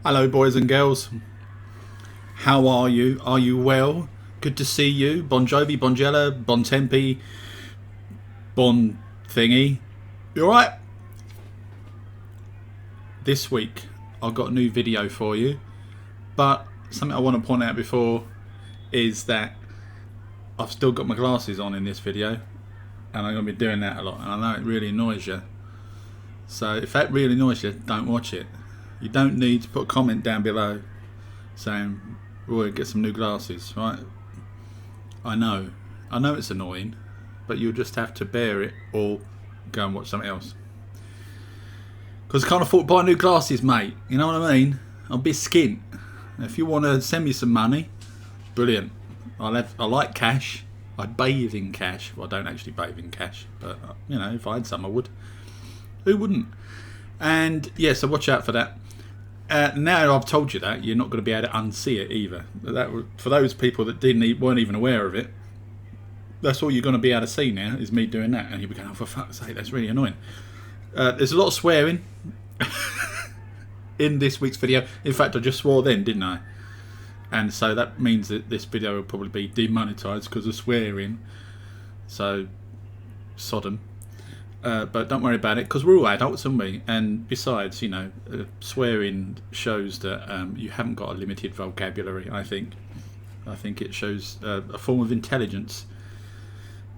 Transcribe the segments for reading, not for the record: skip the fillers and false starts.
Hello boys and girls, how are you? Are you well? Good to see you. Bon Jovi, Bonjella, Bon Tempi, Bon Thingy. You alright? This week I've got a new video for you, but something I want to point out before is that I've still got my glasses on in this video, and I'm going to be doing that a lot, and I know it really annoys you. So if that really annoys you, don't watch it. You don't need to put a comment down below saying, Roy, get some new glasses, right? I know it's annoying, but you'll just have to bear it or go and watch something else. Because I can't afford to buy new glasses, mate. You know what I mean? I'm a bit skint. If you want to send me some money, brilliant. I like cash. I bathe in cash. Well, I don't actually bathe in cash, but you know, if I had some, I would. Who wouldn't? And yeah, so watch out for that. Now I've told you that, you're not going to be able to unsee it either. For those people that weren't even aware of it, that's all you're going to be able to see now is me doing that. And you'll be going, oh, for fuck's sake, that's really annoying. There's a lot of swearing in this week's video. In fact, I just swore then, didn't I? And so that means that this video will probably be demonetized because of swearing. So, Sodom. But don't worry about it, because we're all adults, aren't we? And besides, you know, swearing shows that you haven't got a limited vocabulary. I think it shows a form of intelligence.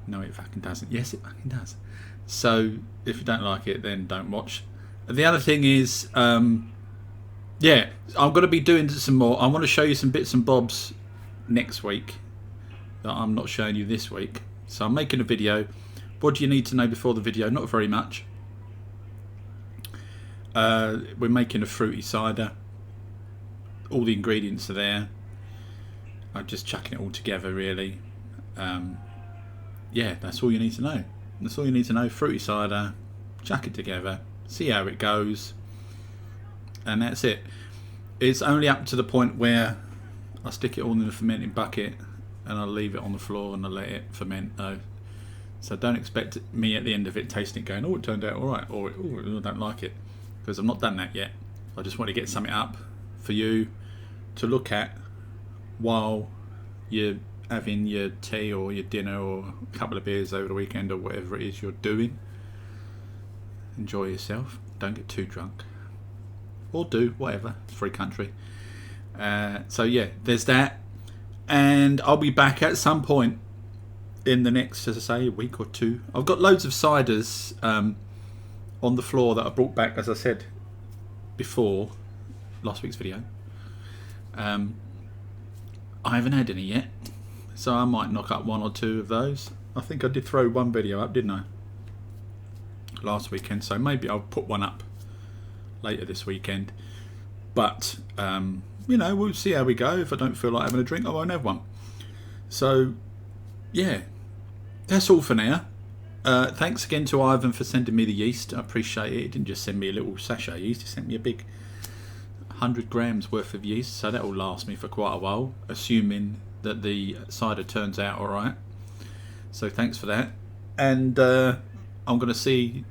No, it fucking doesn't. Yes, it fucking does. So if you don't like it, then don't watch. The other thing is, yeah, I'm going to be doing some more. I want to show you some bits and bobs next week that I'm not showing you this week. So I'm making a video. What do you need to know before the video? Not very much. We're making a fruity cider. All the ingredients are there. I'm just chucking it all together, really. Yeah, that's all you need to know. That's all you need to know. Fruity cider. Chuck it together. See how it goes. And that's it. It's only up to the point where I stick it all in a fermenting bucket and I'll leave it on the floor and I'll let it ferment, though. So don't expect me at the end of it tasting it going, oh, it turned out alright, or oh, I don't like it, because I've not done that yet. I just want to get something up for you to look at while you're having your tea or your dinner or a couple of beers over the weekend or whatever it is you're doing. Enjoy yourself, don't get too drunk, or do, whatever, it's a free country. So yeah, there's that, and I'll be back at some point in the next, as I say, a week or two. I've got loads of ciders on the floor that I brought back, as I said before, last week's video. I haven't had any yet, so I might knock up one or two of those. I think I did throw one video up, didn't I? Last weekend, so maybe I'll put one up later this weekend. But, you know, we'll see how we go. If I don't feel like having a drink, I won't have one. So, yeah. That's all for now. Thanks again to Ivan for sending me the yeast. I appreciate it. He didn't just send me a little sachet of yeast. He sent me a big 100 grams worth of yeast. So that will last me for quite a while, assuming that the cider turns out alright. So thanks for that. And I'm going to see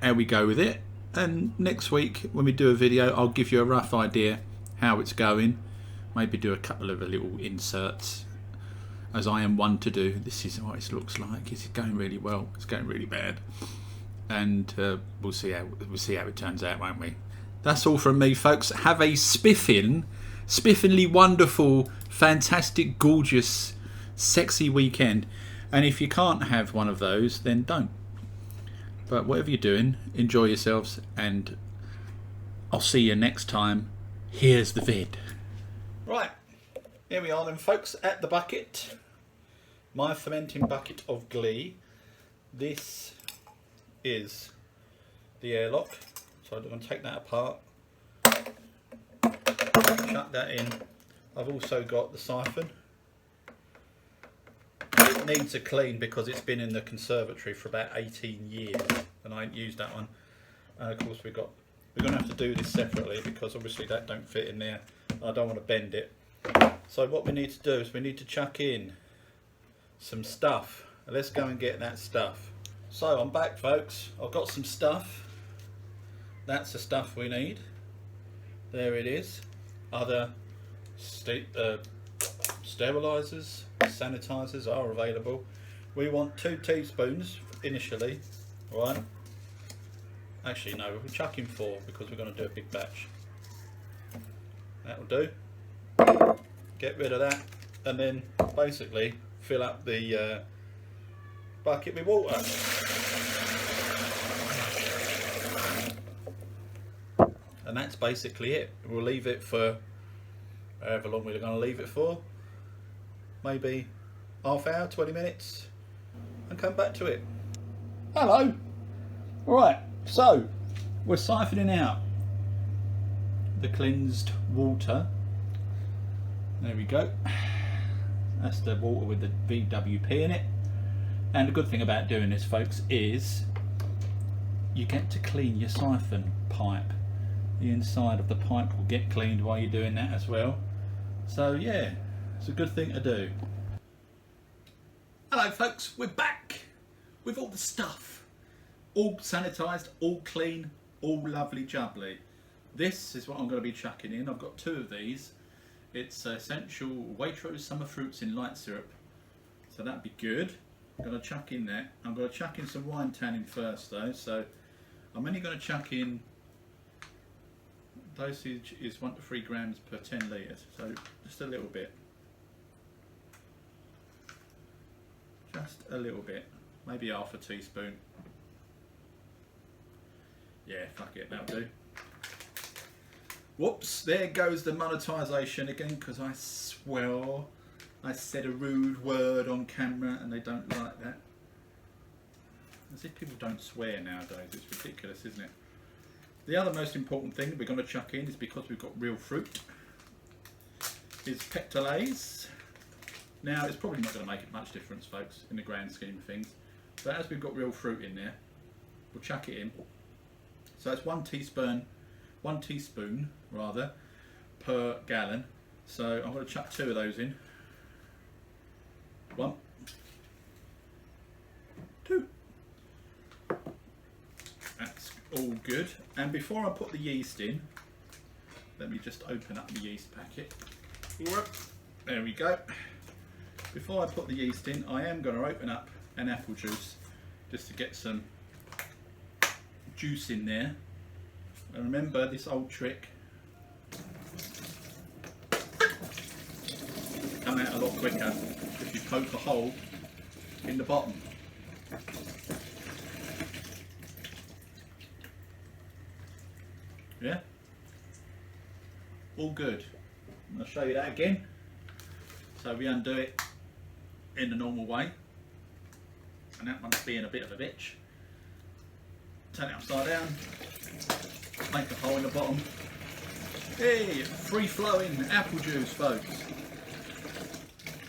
how we go with it. And next week, when we do a video, I'll give you a rough idea how it's going. Maybe do a couple of little inserts, as I am one to do. This is what it looks like. It's going really well. It's going really bad, and we'll see how it turns out, won't we? That's all from me, folks. Have a spiffingly wonderful, fantastic, gorgeous, sexy weekend. And if you can't have one of those, then don't. But whatever you're doing, enjoy yourselves, and I'll see you next time. Here's the vid. Right. Here we are then, folks, at the bucket. My fermenting bucket of glee. This is the airlock. So I'm going to take that apart. Shut that in. I've also got the siphon. It needs a clean because it's been in the conservatory for about 18 years and I ain't used that one. And of course we're going to have to do this separately because obviously that don't fit in there. I don't want to bend it. So what we need to do is we need to chuck in some stuff. Let's go and get that stuff. So I'm back, folks. I've got some stuff. That's the stuff we need. There it is. Other sterilisers, sanitisers are available. We want 2 teaspoons initially, right? Actually no, we'll chuck in 4 because we're going to do a big batch. That'll do. Get rid of that and then basically fill up the bucket with water. And that's basically it. We'll leave it for however long we're going to leave it for. Maybe half hour, 20 minutes, and come back to it. Hello. Right, so we're siphoning out the cleansed water. There we go. That's the water with the VWP in it. And the good thing about doing this, folks, is you get to clean your siphon pipe. The inside of the pipe will get cleaned while you're doing that as well. So yeah, it's a good thing to do. Hello folks, we're back with all the stuff. All sanitised, all clean, all lovely jubbly. This is what I'm going to be chucking in. I've got 2 of these. It's essential Waitrose summer fruits in light syrup. So that'd be good. I'm going to chuck in that. I'm going to chuck in some wine tannin first though. So I'm only going to chuck in, dosage is 1 to 3 grams per 10 litres. So just a little bit. Just a little bit. Maybe half a teaspoon. Yeah, fuck it, that'll do. Whoops, there goes the monetisation again, because I swear I said a rude word on camera and they don't like that. As if people don't swear nowadays, it's ridiculous, isn't it? The other most important thing we're going to chuck in is, because we've got real fruit, is pectolase. Now, it's probably not going to make much difference, folks, in the grand scheme of things. But as we've got real fruit in there, we'll chuck it in. So it's 1 teaspoon rather, per gallon. So I'm going to chuck 2 of those in. 1, 2. That's all good. And before I put the yeast in, let me just open up the yeast packet. There we go. Before I put the yeast in, I am going to open up an apple juice just to get some juice in there. And remember this old trick, come out a lot quicker if you poke a hole in the bottom. Yeah, all good. I'll show you that again. So we undo it in the normal way, and that one's being a bit of a bitch. Turn it upside down, make a hole in the bottom. Hey, free flowing apple juice, folks.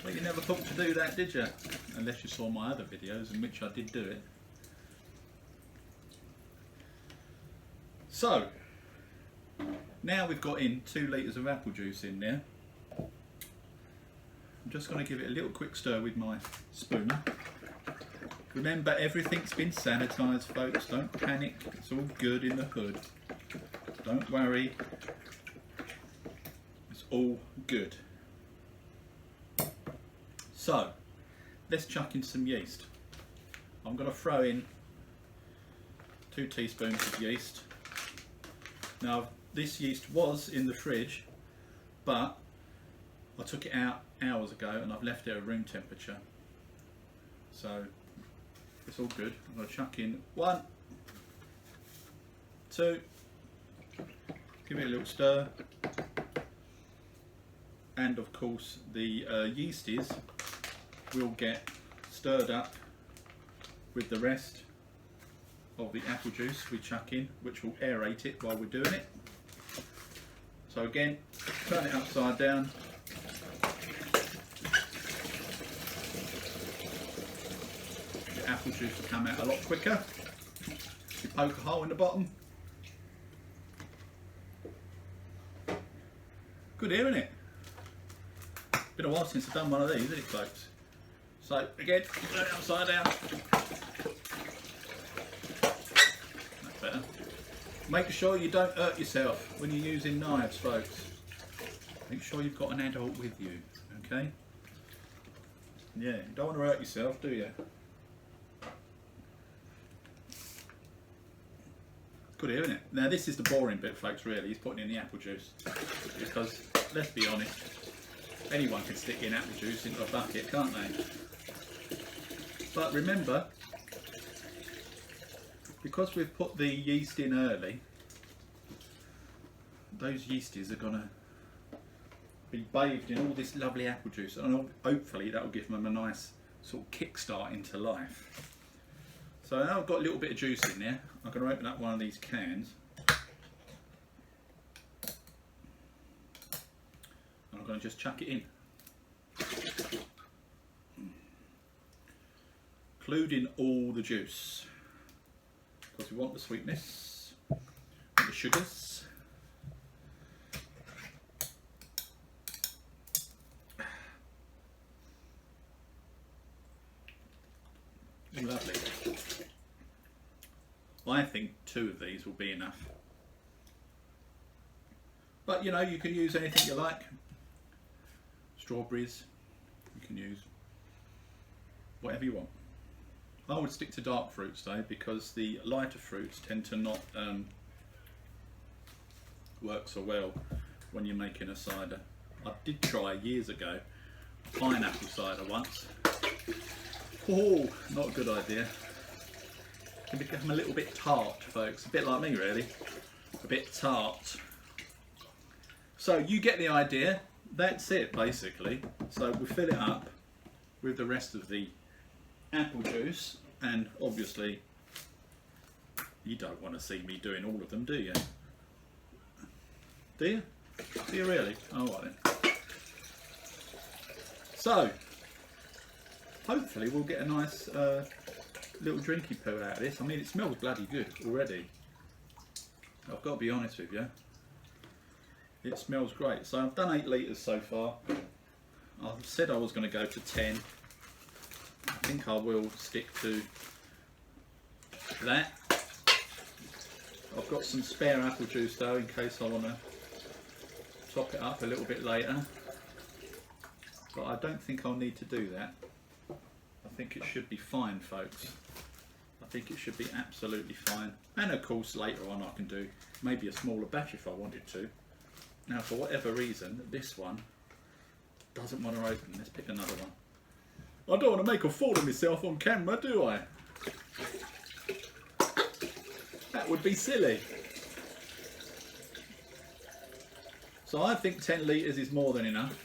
Well, you never thought to do that, did you? Unless you saw my other videos in which I did do it. So, now we've got in 2 litres of apple juice in there. I'm just going to give it a little quick stir with my spoon. Remember, everything's been sanitised, folks. Don't panic. It's all good in the hood. Don't worry. It's all good. So, let's chuck in some yeast. I'm going to throw in 2 teaspoons of yeast. Now, this yeast was in the fridge, but I took it out hours ago and I've left it at room temperature. So, it's all good. I'm going to chuck in 1, 2, give it a little stir, and of course the yeasties will get stirred up with the rest of the apple juice we chuck in, which will aerate it while we're doing it. So again, turn it upside down. The apple juice will come out a lot quicker. You poke a hole in the bottom. Good here, isn't it? Been a while since I've done one of these, isn't it, folks? So again, turn it upside down. That's better. Make sure you don't hurt yourself when you're using knives, folks. Make sure you've got an adult with you, okay? Yeah, you don't want to hurt yourself, do you? Good here, isn't it? Now this is the boring bit, folks, really. He's putting in the apple juice. Because, let's be honest, anyone can stick in apple juice into a bucket, can't they? But remember, because we've put the yeast in early, those yeasties are going to be bathed in all this lovely apple juice, and hopefully that will give them a nice sort of kickstart into life. So now I've got a little bit of juice in there. I'm going to open up one of these cans. And I'm going to just chuck it in. Including all the juice. Because we want the sweetness, and the sugars. Lovely. I think 2 of these will be enough. But you know, you can use anything you like. Strawberries, you can use whatever you want. I would stick to dark fruits though, because the lighter fruits tend to not work so well when you're making a cider. I did try years ago pineapple cider once. Oh, not a good idea. It can become a little bit tart, folks. A bit like me, really. A bit tart. So you get the idea. That's it, basically. So we fill it up with the rest of the apple juice, and obviously you don't want to see me doing all of them, do you? Do you? Do you really? Oh, right then. So hopefully we'll get a nice little drinky poo out of this. I mean, it smells bloody good already. I've got to be honest with you. It smells great. So I've done 8 litres so far. I said I was going to go to 10. I think I will stick to that. I've got some spare apple juice though, in case I want to top it up a little bit later. But I don't think I'll need to do that. I think it should be fine, folks. I think it should be absolutely fine. And of course later on I can do maybe a smaller batch if I wanted to. Now for whatever reason, this one doesn't want to open. Let's pick another one. I don't want to make a fool of myself on camera, do I? That would be silly. So I think 10 litres is more than enough.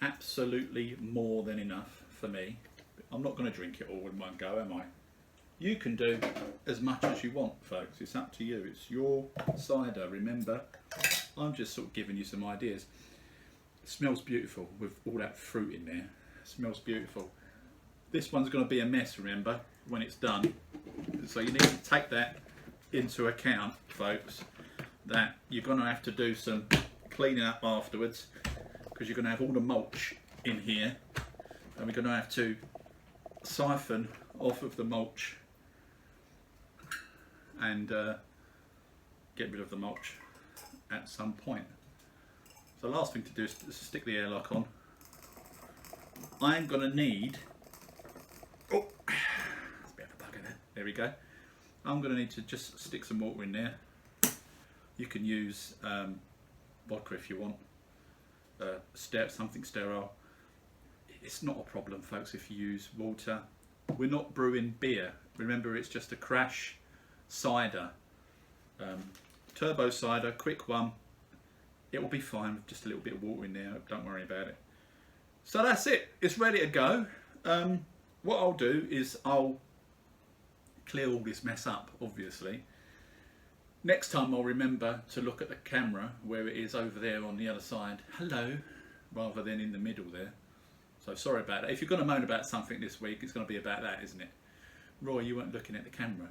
Absolutely more than enough for me. I'm not going to drink it all in one go, am I? You can do as much as you want, folks. It's up to you. It's your cider, remember. I'm just sort of giving you some ideas. It smells beautiful with all that fruit in there. It smells beautiful. This one's going to be a mess, remember, when it's done. So you need to take that into account, folks, that you're going to have to do some cleaning up afterwards, because you're going to have all the mulch in here, and we're going to have to siphon off of the mulch and get rid of the mulch at some point. So the last thing to do is stick the airlock on. I'm going to need, oh, that's a bit of a bugger there. There we go. I'm going to need to just stick some water in there. You can use vodka if you want, something sterile. It's not a problem, folks, if you use water. We're not brewing beer. Remember, it's just a crash cider. Turbo cider, quick one. It will be fine with just a little bit of water in there. Don't worry about it. So that's it. It's ready to go. What I'll do is I'll clear all this mess up, obviously. Next time I'll remember to look at the camera where it is over there on the other side. Hello, rather than in the middle there. So sorry about that. If you're going to moan about something this week, it's going to be about that, isn't it? Roy, you weren't looking at the camera.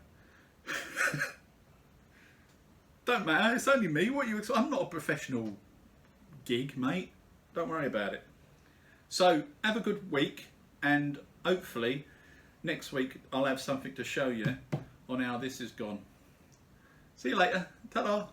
Don't matter, it's only me. What you? I'm not a professional gig, mate. Don't worry about it. So have a good week, and hopefully next week I'll have something to show you on how this has gone. See you later. Ta-da.